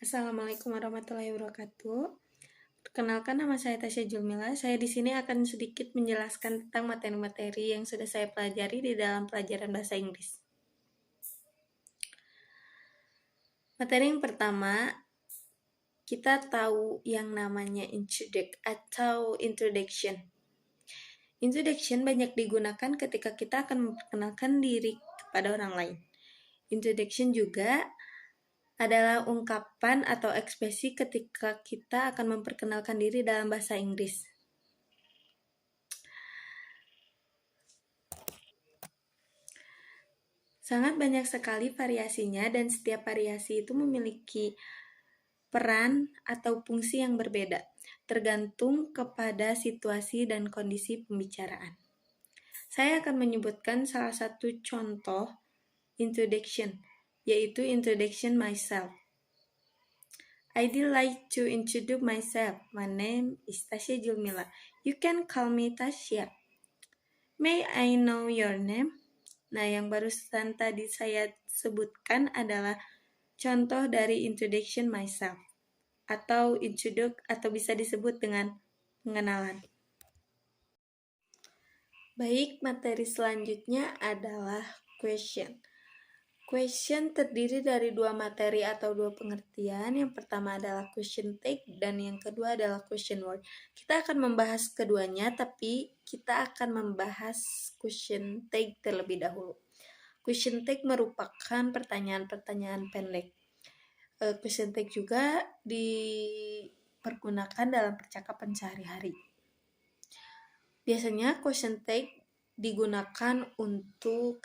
Assalamualaikum warahmatullahi wabarakatuh. Perkenalkan, nama saya Tasya Julmila. Saya di sini akan sedikit menjelaskan tentang materi-materi yang sudah saya pelajari di dalam pelajaran bahasa Inggris. Materi yang pertama, kita tahu yang namanya introduction. Introduction banyak digunakan ketika kita akan memperkenalkan diri kepada orang lain. Introduction juga adalah ungkapan atau ekspresi ketika kita akan memperkenalkan diri dalam bahasa Inggris. Sangat banyak sekali variasinya dan setiap variasi itu memiliki peran atau fungsi yang berbeda, tergantung kepada situasi dan kondisi pembicaraan. Saya akan menyebutkan salah satu contoh introduction, yaitu introduction myself. I'd like to introduce myself. My name is Tasya Julmila. You can call me Tasya. May I know your name? Nah, yang barusan tadi saya sebutkan adalah contoh dari introduction myself atau introduce atau bisa disebut dengan pengenalan. Baik, materi selanjutnya adalah question. Question terdiri dari dua materi atau dua pengertian. Yang pertama adalah question take dan yang kedua adalah question word. Kita akan membahas keduanya, tapi kita akan membahas question take terlebih dahulu. Question take merupakan pertanyaan-pertanyaan pendek. Question take juga dipergunakan dalam percakapan sehari-hari. Biasanya question take digunakan untuk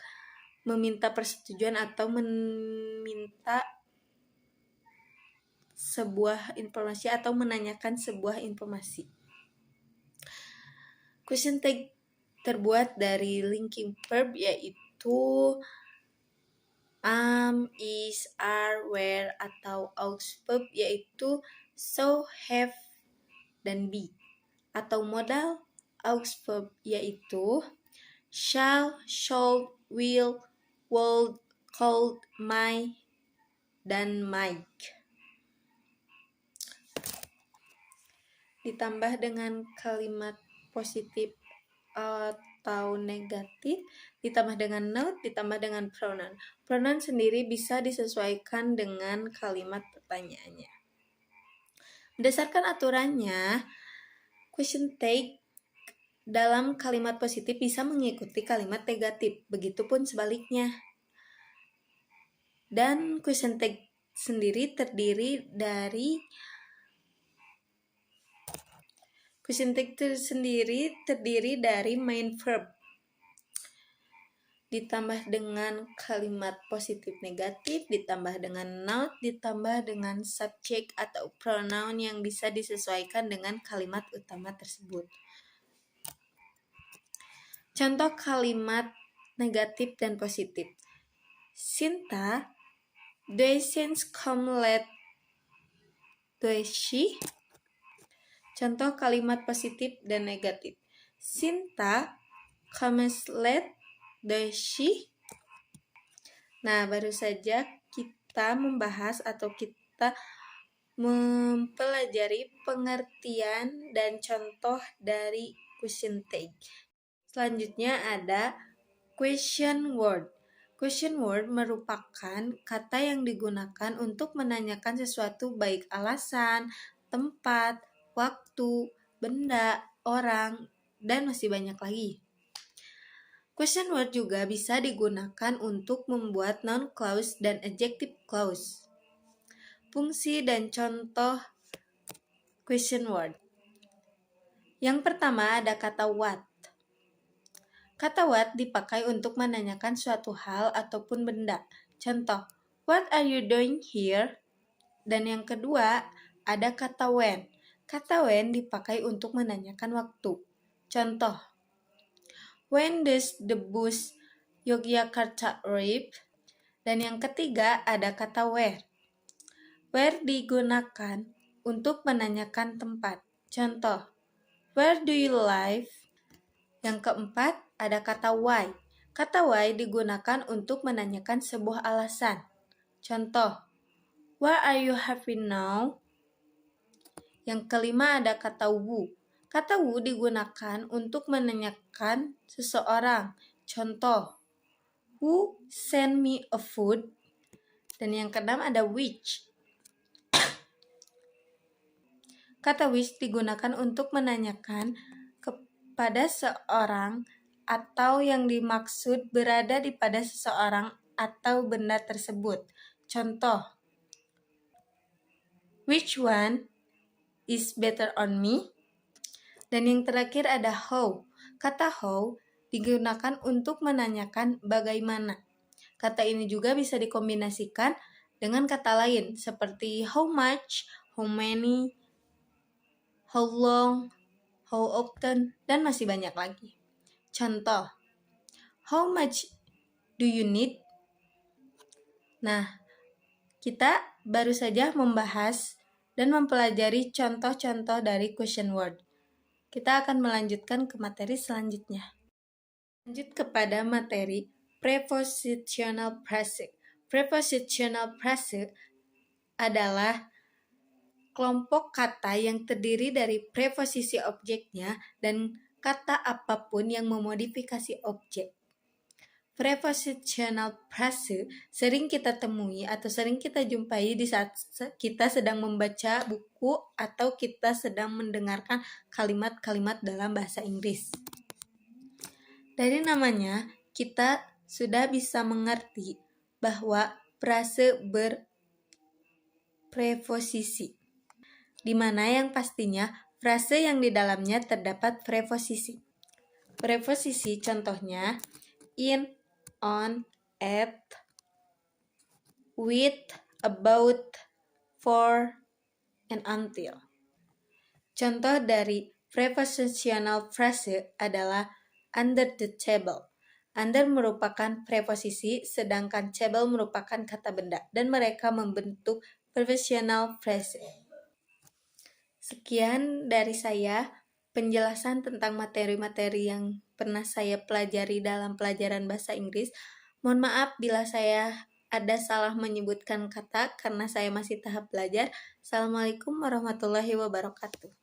meminta persetujuan atau meminta sebuah informasi atau menanyakan sebuah informasi. Question take terbuat dari linking verb yaitu is, are, were, atau aux verb yaitu so, have, dan be. Atau modal aux verb yaitu shall, should, will, would, could, might, dan might. Ditambah dengan kalimat positif atau negatif, ditambah dengan noun, ditambah dengan pronoun. Pronoun sendiri bisa disesuaikan dengan kalimat pertanyaannya. Berdasarkan aturannya, question take dalam kalimat positif bisa mengikuti kalimat negatif, begitupun sebaliknya. Dan question take sendiri terdiri dari main verb ditambah dengan kalimat positif negatif, ditambah dengan noun, ditambah dengan subject atau pronoun yang bisa disesuaikan dengan kalimat utama tersebut. Contoh kalimat negatif dan positif. Sinta, doesn't come late, does she? Contoh kalimat positif dan negatif. Sinta comes late, does she? Nah, baru saja kita membahas atau kita mempelajari pengertian dan contoh dari question take. Selanjutnya ada question word. Question word merupakan kata yang digunakan untuk menanyakan sesuatu baik alasan, tempat, waktu, benda, orang, dan masih banyak lagi. Question word juga bisa digunakan untuk membuat noun clause dan adjective clause. Fungsi dan contoh question word. Yang pertama ada kata what. Kata what dipakai untuk menanyakan suatu hal ataupun benda. Contoh, what are you doing here? Dan yang kedua ada kata when. Kata when dipakai untuk menanyakan waktu. Contoh, when does the bus Yogyakarta arrive? Dan yang ketiga ada kata where. Where digunakan untuk menanyakan tempat. Contoh, where do you live? Yang keempat ada kata why. Kata why digunakan untuk menanyakan sebuah alasan. Contoh, What are you having now? Yang kelima ada kata wu. Kata wu digunakan untuk menanyakan seseorang. Contoh, who sent me a food? Dan yang keenam ada which. Kata which digunakan untuk menanyakan kepada seorang atau yang dimaksud berada di pada seseorang atau benda tersebut. Contoh, which one is better on me? Dan yang terakhir ada how. Kata how digunakan untuk menanyakan bagaimana. Kata ini juga bisa dikombinasikan dengan kata lain seperti how much, how many, how long, how often, dan masih banyak lagi. Contoh, how much do you need? Nah, kita baru saja membahas dan mempelajari contoh-contoh dari question word. Kita akan melanjutkan ke materi selanjutnya. Lanjut kepada materi prepositional phrase. Prepositional phrase adalah kelompok kata yang terdiri dari preposisi objeknya dan kata apapun yang memodifikasi objek. Prepositional phrase sering kita temui atau sering kita jumpai di saat kita sedang membaca buku atau kita sedang mendengarkan kalimat-kalimat dalam bahasa Inggris. Dari namanya, kita sudah bisa mengerti bahwa frase berpreposisi, di mana yang pastinya frase yang di dalamnya terdapat preposisi. Preposisi contohnya in, on, at, with, about, for, and until. Contoh dari prepositional phrase adalah under the table. Under merupakan preposisi, sedangkan table merupakan kata benda, dan mereka membentuk prepositional phrase. Sekian dari saya, penjelasan tentang materi-materi yang pernah saya pelajari dalam pelajaran bahasa Inggris. Mohon maaf bila saya ada salah menyebutkan kata karena saya masih tahap belajar. Assalamualaikum warahmatullahi wabarakatuh.